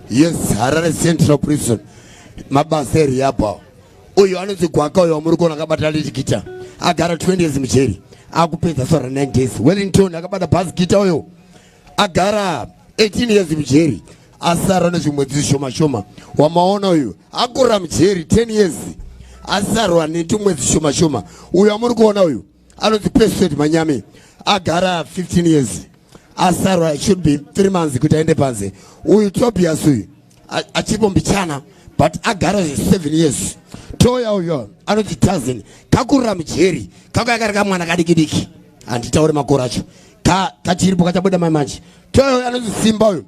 Yes, Harare Central Prison. Mabaseri hapa. Uyu anonzi Gwaka uyu muri kuona akabata litikita. Agara 20 years mujeri. Akupedza sora 9 days. Wellington akabata basikita uyu. Agara 18 years mujeri. Asara nezvimwedzi shoma. Wamaona uyu. Akura mujeri 10 years. Asarwa netumwedzi shoma. Uyu amuri kuona uyu. Anonzi President Manyami. Agara 15 years. Asarwa it should be 3 months kuti aende panze. Uyu Tobias uyu. Achipombichana. But agara 7 years. Toya uyo anoti dozen kakura mjeri kakayaka mwana kadikidiki anditaure makoracho kachiripo kachabuda mamaji. Toya anoti Simba uyo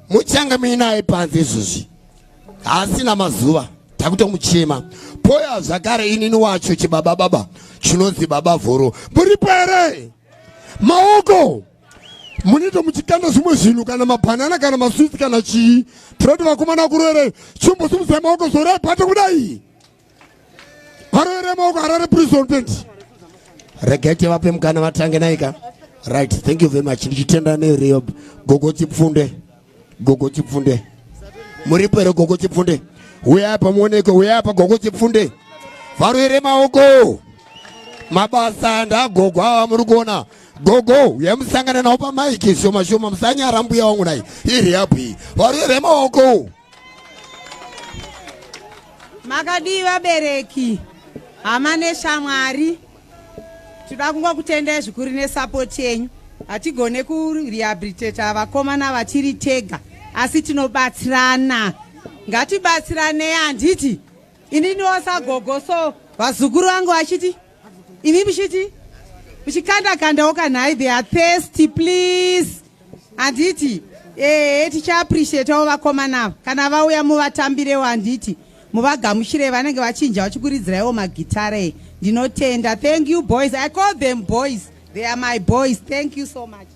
muchanga minaye panze izvozvi asina mazuva takutomuchema. Poya zvakare inini wacho chibaba chinonzi Baba Vhoro muripo here maoko munito muchikanda zvimwe zvinhu kana mabanana kana maswiti kana chii tiroti vakomana kurere chimbosumudza maoko zore pate kudai varere maoko Harare Prison Band regete vape mukana vatange naika. Right, thank you very much. Ndichitenda neRehob Gogo Chipfunde muripo here Gogo Chipfunde uyapa muoneko uyapa Gogo Chipfunde varere maoko mabasa ndagogo ava muri kuona Gogo yamusangana nawo pamaiki shoma musanyara mbuya wangu nai iri yapi varere maoko. Makadiwa bereki hamane shamwari tinoda kunga kutenda zvikuru nesupport yenyu. Hatigone kurehabilitate vakomana vachiri tega asi tinobatsirana. Ngatibatsirane handiti inini osagogo so vazukuru vangu vachiti imi muchiti muchikanda ukanhai they are thirsty please. Handiti ticha appreciate avo vakomana kana vauya muvatambirewo handiti muvagamuchire vanenge vachinja vachikuridziraiwo magitare. Ndinotenda. Thank you boys. I call them boys. They are my boys. Thank you so much.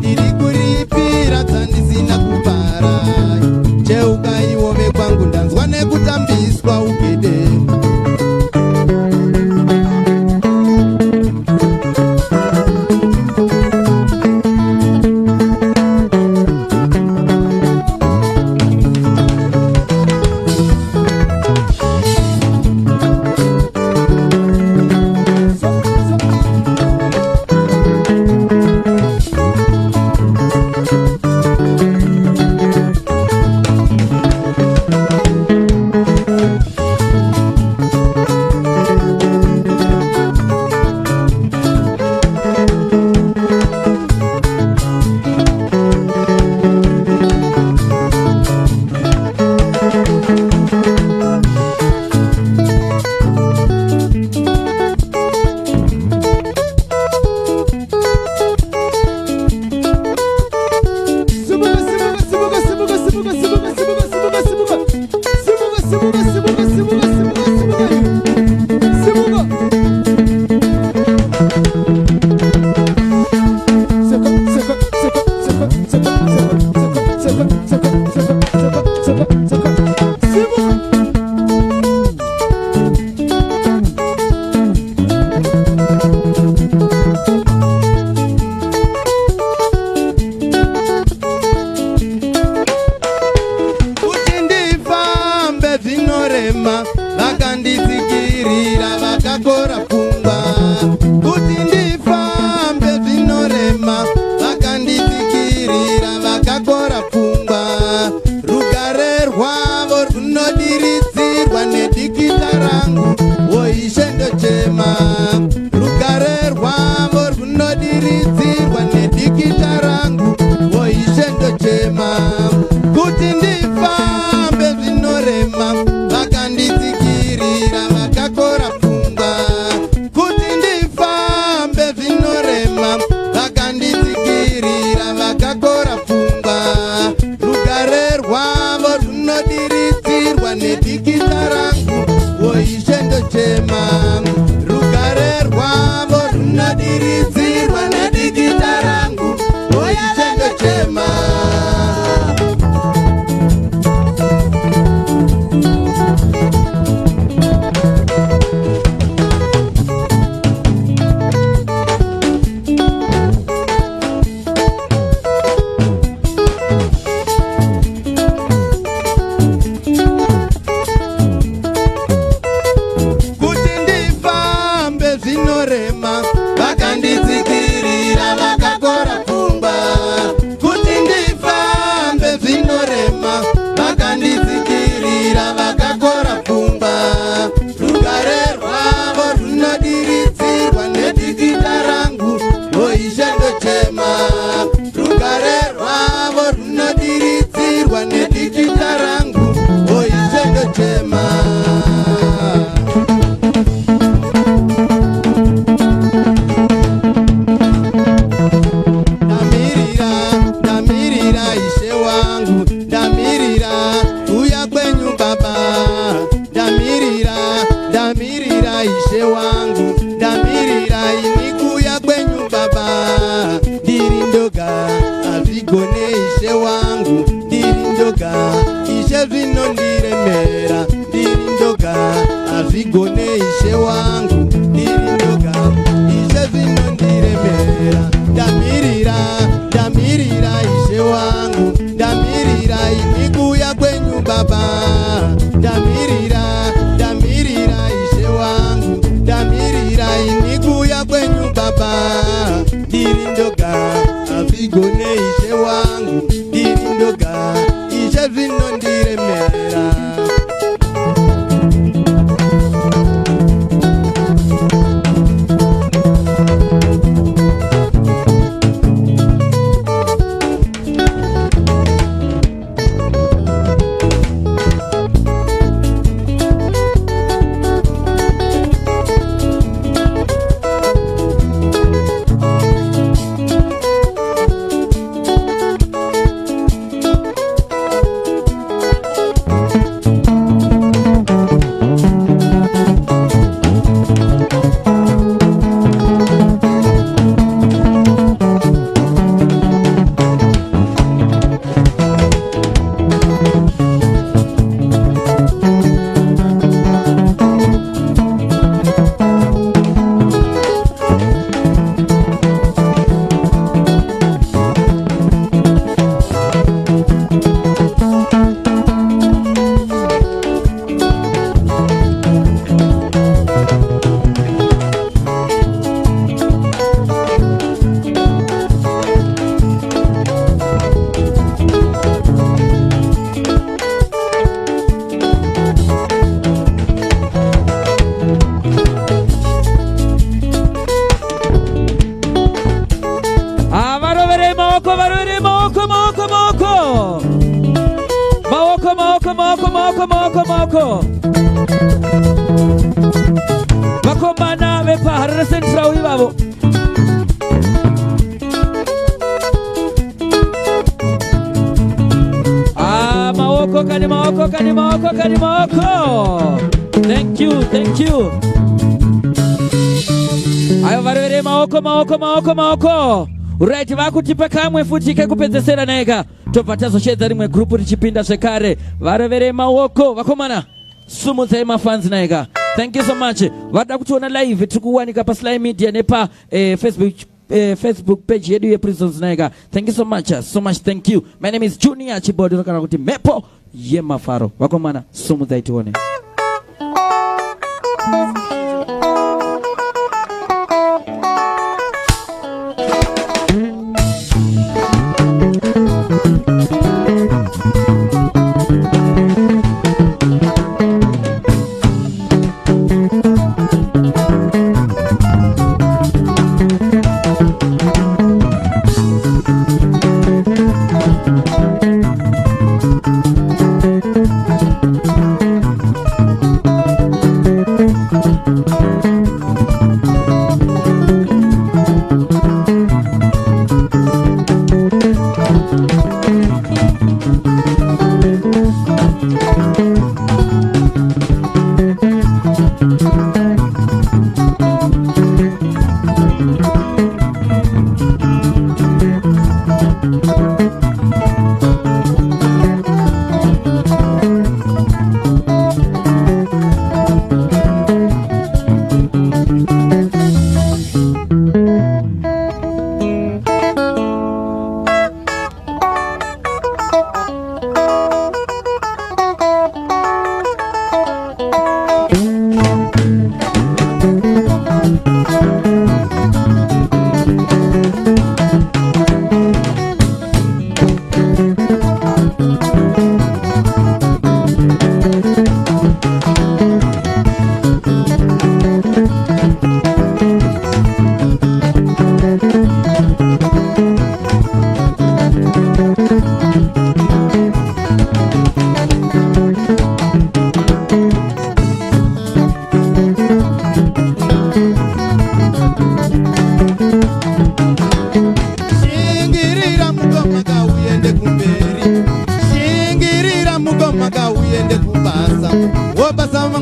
Iri kuripira dzandisina kubara ruware rwavo runodiridzirwa nedikita rangu oizvendochema ndamirira ishe wangu ndamirira uya kwenyu baba ndamirira ishe wangu ndamirira ini kuya kwenyu baba ndiri ndoga azvigone ishe wangu ndiri ndoga ishe zvinondiremera ndiri ndoga azvigone ishe wangu ndiri ndoga ishe zvinondiremera ndamirira ishe wangu ndamirira ini kuya kwenyu baba ndamirira ishe wangu ndamirira ini kuya kwenyu baba ndiri ndoga azvigone ishe wangu ndiri ndoga ishe zvinondiremera moko vakomana vepaharira central ivavo maoko kani maoko kani maoko kani maoko. Thank you ayo varevere maoko right vakutipa kamwe futi kekupedzesera nega tobva tazoshedza rimwe grupu richipinda zvekare. Varevere maoko vakomana sumudzai mafanzi nega. Thank you so much. Vada kutiona live tikuwanika pa Sly Media nepa Facebook page yedu ye Prisons nega. Thank you so much thank you. My name is Junior Chibodi kana kuti mepo ye mafaro vakomana sumudzai tione.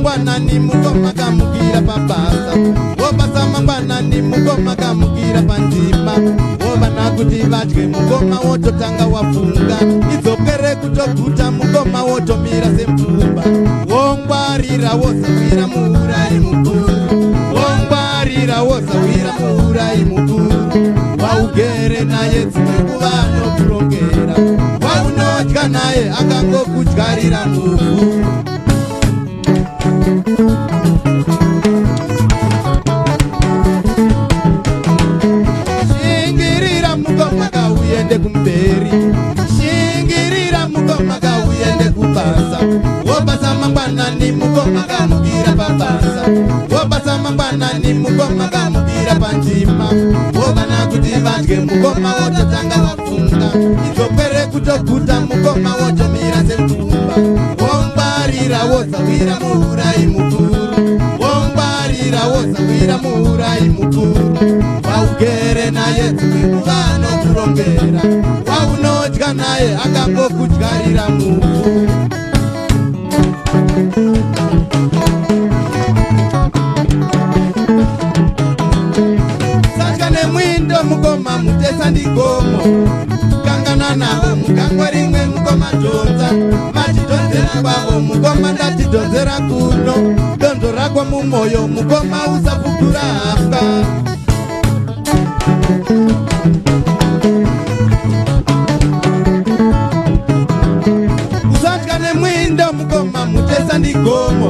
mangwana ni mukoma kamukira pabasa. Wobasa mangwana ni mukoma kamukira panzima. Wobana kuti vadye mukoma wototanga wafunga. Idzokere kutoguta mukoma wotomira semfumba. Wongwarira wosawira muurayi mukuru. Wongwarira wosawira muurayi mukuru. Waugere naye dzimwe nguva anokurongera. Waunodya naye akangokudyarira muvhu. Shingirira mukoma uyende kumberi. Shingirira mukoma uyende kubasa. Wobasa mangwana ni mukoma kamukira pabasa. Wobasa mangwana ni mukoma kamukira panzima. Wobana kuti vadye mukoma wototanga wafunga. Idzokere kutoguta mukoma wotomira semfumba. Wongwarira wosawira muurayi mukuru. Wongwarira wosawira muurayi mukuru. Waugere naye dzimwe nguva anokurongera. Waunodya naye akangokudyarira muvhu. Satya nemwindo mukoma mutesa ndigomo. Kangana navo mugangwa rimwe mukoma dhonza. Machidhonzera kwavo mukoma ndatidhonzera kuno. Donzo rako mumwoyo mukoma usafukura hapwa. Usatya nemwindo mukoma mutesa ndigomo.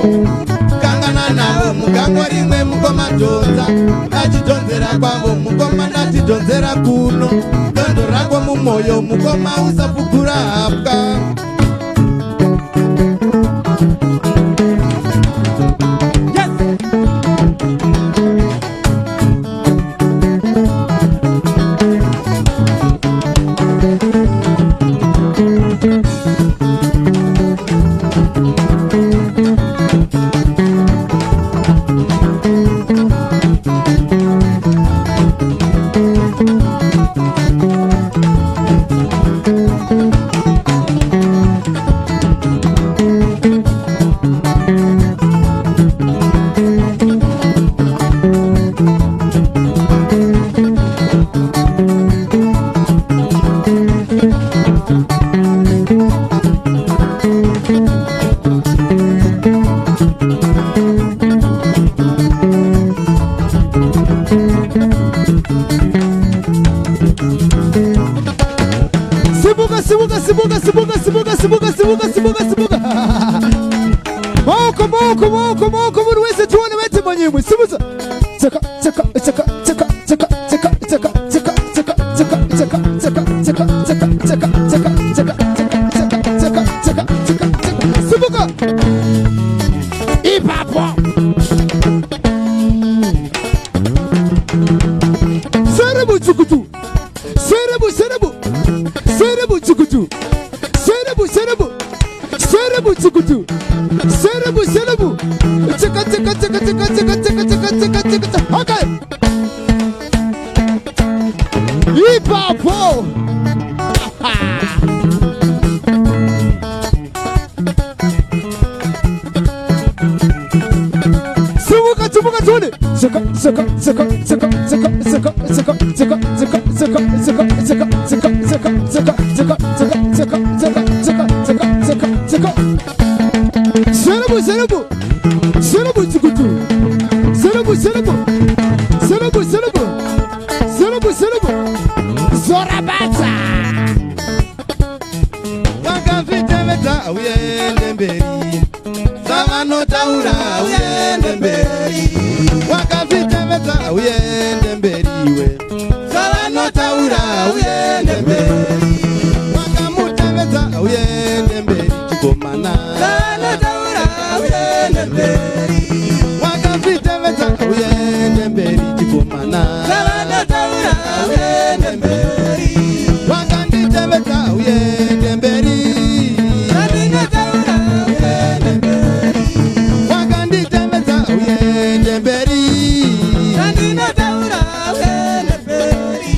Kangana navo mugangwa rimwe mukoma dhonza. Machidhonzera kwavo mukoma ndatidhonzera kuno. Donzo rako mumwoyo mukoma usafukura hapwa. Sibuga. Moko muri wese tuone wete manyimwe. Sibuza. Chaka. Sibuga. Ipapo. Serebu chukutu. Serebu chukutu. Serebu chukutu. Chaka. Okay. Ipapo. Sibuga tuone. Serebu. Zorabata. Wakaviteveta uyende mberi. Savanotaura uyende mberi. Wakaviteveta uyende mberi we. Savanotaura uyende mberi. Wakamuteveta uyende mberi chikomana. Savanotaura uyende mberi. Wakaviteveta uyende mberi chikomana. Savanotaura uyende mberi. Wakanditeveta uyende mberi. Savanotaura uyende mberi. Wakanditeveta uyende mberi. Savanotaura uyende mberi.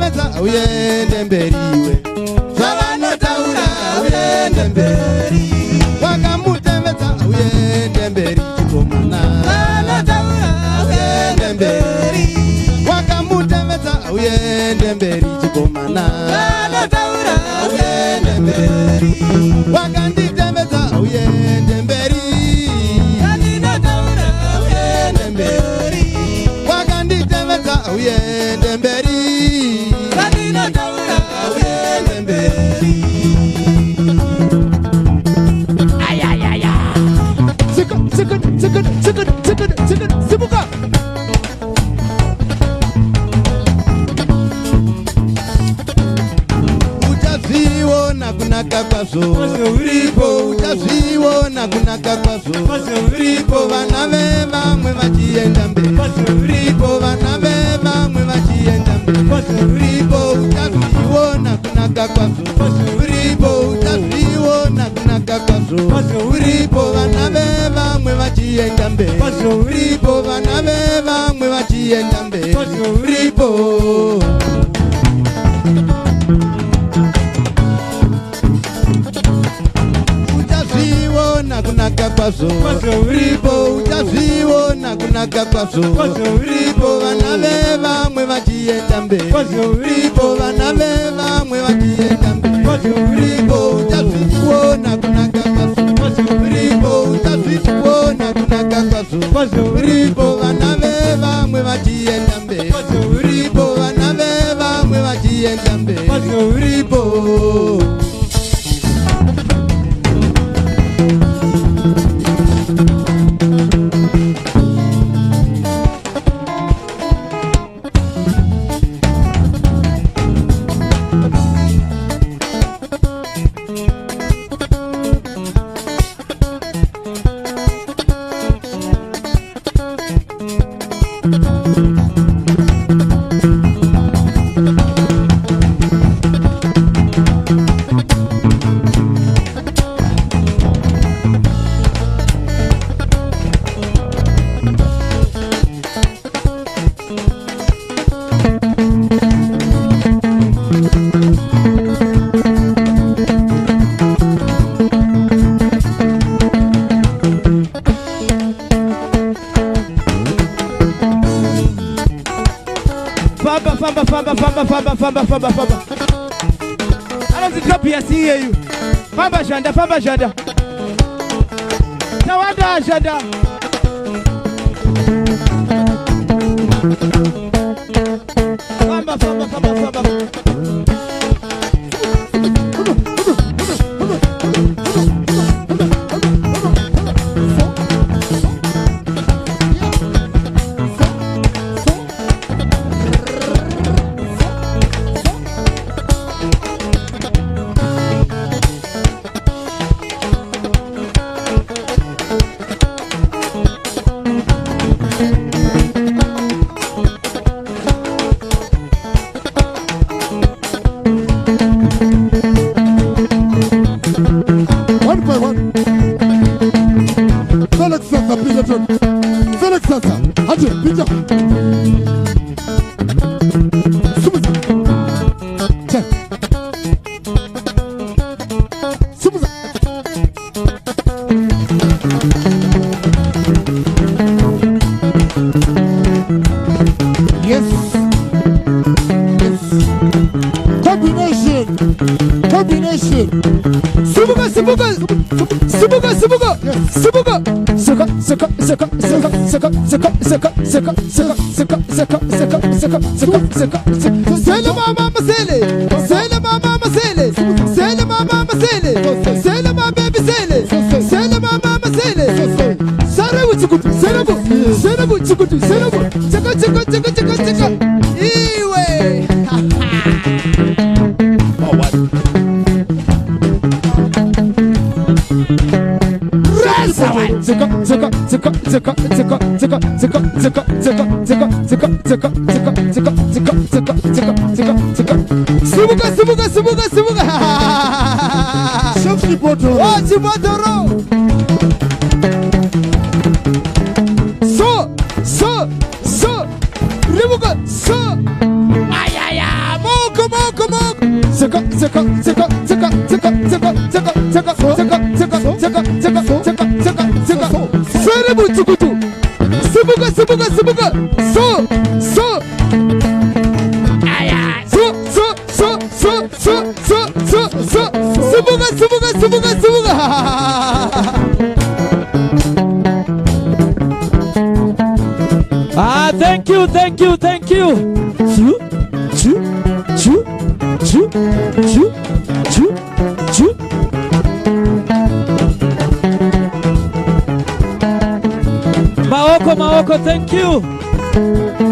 Wakamutemedza uende mberiwe zvavanotaura uende mberi wakamutemedza uende mberi chikomana vanotaura uende mberi wakamutemedza uende mberi chikomana vanotaura uende mberi wakanditemedza uende mberi vanotaura uende mberi wakanditemedza uende mberi vanotaura uende mberi sibuka uchazviona kunaka kwazvo uripo uchazviona kunaka kwazvo uripo vana vevamwe vachienda mberi uripo vana vevamwe vachienda mberi uripo uchazviona kunaka kwazvo uripo uchazviona kunaka kwazvo uripo vana vevamwe vachienda mberi uripo vana vevamwe vachienda mberi uripo uchazviona kunaka kwazvo uripo uchazviona kunaka kwazvo uripo vana vevamwe vachienda mberi uripo vana vevamwe vachienda mberi uripo uchazviona kunaka kwazvo uripo uchazviona kunaka kwazvo uripo vana vevamwe vachienda mberi uripo vana vevamwe vachienda mberi uripo Famba. Anazitopia si yeyu. Famba janda. Tawanda janda. Famba. Felix sasa. Aje, pita. Sumuza. Check. Sumuza. Yes. Combination. Subuga. Sele mama baby sele mama Sarabu chikutu chaka iwe Subuga. Chibotoro. So. Ribuga. So. Ayaya. Thank you. Maoko, thank you.